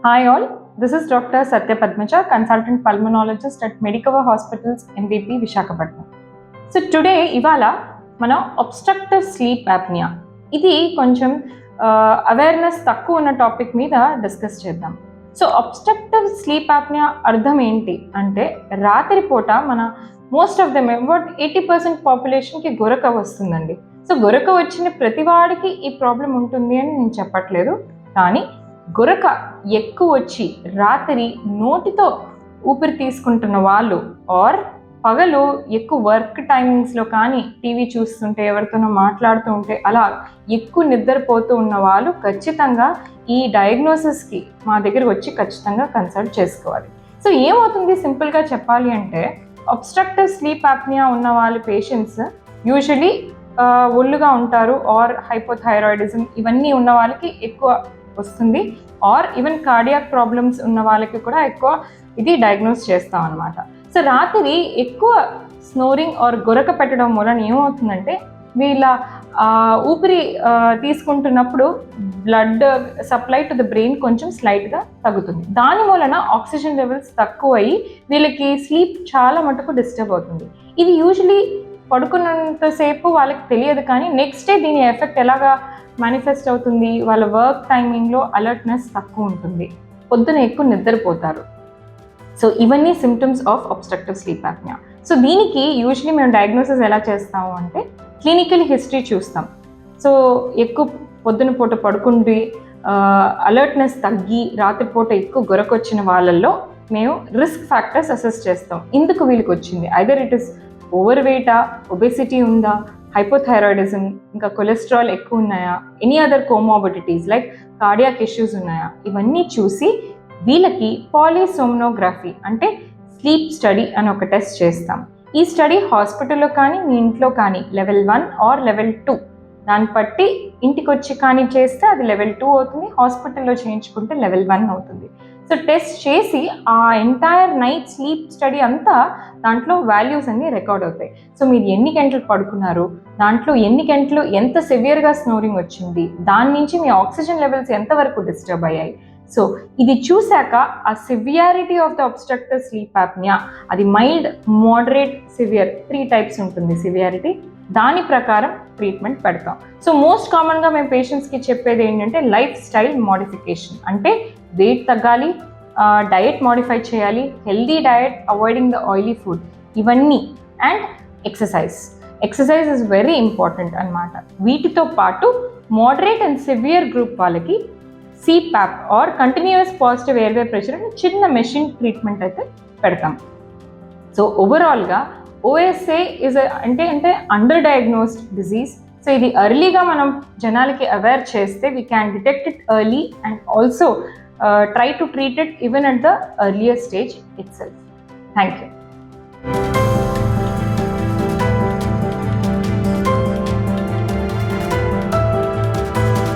Hi all, this is Dr. Satya Padmaja, consultant pulmonologist at Medicover Hospitals, MVP, Visakhapatnam. So today, ఇవాళ మనం obstructive sleep apnea ఇది కొంచెం awareness తక్కువ ఉన్న topic మీద డిస్కస్ చేద్దాం. సో obstructive sleep apnea అర్థం ఏంటి అంటే రాత్రిపూట మన మోస్ట్ ఆఫ్ దెమ్ అబౌట్ 80% పాపులేషన్కి గొరక వస్తుందండి. సో గొరక వచ్చిన ప్రతి వాడికి ఈ ప్రాబ్లం ఉంటుంది అని నేను చెప్పట్లేదు, కానీ గొరక ఎక్కువ వచ్చి రాత్రి నోటితో ఊపిరి తీసుకుంటున్న వాళ్ళు ఆర్ పగలు ఎక్కువ వర్క్ టైమింగ్స్లో కానీ టీవీ చూస్తుంటే ఎవరితోనో మాట్లాడుతూ ఉంటే అలా ఎక్కువ నిద్రపోతూ ఉన్న వాళ్ళు ఖచ్చితంగా ఈ డయాగ్నోసిస్కి మా దగ్గర వచ్చి ఖచ్చితంగా కన్సల్ట్ చేసుకోవాలి. సో ఏమవుతుంది సింపుల్గా చెప్పాలి అంటే అబ్స్ట్రక్టివ్ స్లీప్ యాప్నియా ఉన్న వాళ్ళ పేషెంట్స్ యూజువలీ ఒళ్ళుగా ఉంటారు ఆర్ హైపోథైరాయిడిజం ఇవన్నీ ఉన్న వాళ్ళకి ఎక్కువ వస్తుంది, ఆర్ ఈవెన్ కార్డియాక్ ప్రాబ్లమ్స్ ఉన్న వాళ్ళకి కూడా ఎక్కువ ఇది డయాగ్నోస్ చేస్తాం అనమాట. సో రాత్రి ఎక్కువ స్నోరింగ్ ఆర్ గొరక పెట్టడం వలన ఏమవుతుందంటే వీళ్ళ ఊపిరి తీసుకుంటున్నప్పుడు blood supply to the brain కొంచెం స్లైట్గా తగ్గుతుంది. దాని వలన ఆక్సిజన్ లెవెల్స్ తక్కువ అయ్యి వీళ్ళకి స్లీప్ చాలా మటుకు డిస్టర్బ్ అవుతుంది. ఇది యూజువలీ పడుకున్నంతసేపు వాళ్ళకి తెలియదు, కానీ నెక్స్ట్ డే దీని ఎఫెక్ట్ ఎలాగా మేనిఫెస్ట్ అవుతుంది, వాళ్ళ వర్క్ టైమింగ్లో అలర్ట్నెస్ తక్కువ ఉంటుంది, పొద్దున ఎక్కువ నిద్రపోతారు. సో ఇవన్నీ symptoms of obstructive sleep apnoea. So దీనికి యూజువలీ మేము డయాగ్నోసిస్ ఎలా చేస్తాము అంటే క్లినికల్ హిస్టరీ చూస్తాం. సో ఎక్కువ పొద్దున పూట పడుకుండి అలర్ట్నెస్ తగ్గి రాత్రిపూట ఎక్కువ గొరకొచ్చిన వాళ్ళల్లో మేము రిస్క్ ఫ్యాక్టర్స్ అసెస్ చేస్తాం. ఇందుకు వీళ్ళకి వచ్చింది ఐదర్ ఇట్ ఇస్ ఓవర్ వెయిటా, ఒబెసిటీ ఉందా, హైపోథైరాయిడిజం, ఇంకా కొలెస్ట్రాల్ ఎక్కువ ఉన్నాయా, any other comorbidities like cardiac issues ఉన్నాయా, ఇవన్నీ చూసి వీళ్ళకి పాలిసోమ్నోగ్రఫీ అంటే స్లీప్ స్టడీ అని ఒక టెస్ట్ చేస్తాం. ఈ స్టడీ హాస్పిటల్లో కానీ మీ ఇంట్లో కానీ లెవెల్ 1 ఆర్ లెవెల్ 2 దాన్ని బట్టి ఇంటికి వచ్చి కానీ చేస్తే అది లెవెల్ 2 అవుతుంది, హాస్పిటల్లో చేయించుకుంటే లెవెల్ 1 అవుతుంది. సో టెస్ట్ చేసి ఆ ఎంటైర్ నైట్ స్లీప్ స్టడీ అంతా దాంట్లో వాల్యూస్ అన్నీ రికార్డ్ అవుతాయి. సో మీరు ఎన్ని గంటలు పడుకున్నారు, దాంట్లో ఎన్ని గంటలు ఎంత సివియర్గా స్నోరింగ్ వచ్చింది, దాని నుంచి మీ ఆక్సిజన్ లెవెల్స్ ఎంతవరకు డిస్టర్బ్ అయ్యాయి. సో ఇది చూశాక ఆ severity of the obstructive sleep apnoea అది మైల్డ్, మోడరేట్, సివియర్ 3 టైప్స్ ఉంటుంది సివియారిటీ. దాని ప్రకారం ట్రీట్మెంట్ పెడతాం. సో మోస్ట్ కామన్గా మేము పేషెంట్స్కి చెప్పేది ఏంటంటే లైఫ్ స్టైల్ మోడిఫికేషన్ అంటే వెయిట్ తగ్గాలి, డయట్ మోడిఫై చేయాలి, healthy diet, avoiding the oily food ఇవన్నీ, and exercise is very important అనమాట. వీటితో పాటు మోడరేట్ అండ్ సివియర్ గ్రూప్ వాళ్ళకి CPAP or continuous positive airway pressure అని చిన్న మెషిన్ ట్రీట్మెంట్ అయితే పెడతాం. సో ఓవరాల్గా OSA ఇస్ అంటే అండర్ డయాగ్నోస్డ్ డిజీజ్. సో ఇది ఎర్లీగా మనం జనాలకి అవేర్ చేస్తే we can detect it early and also try to treat it even at the earlier stage itself. Thank you.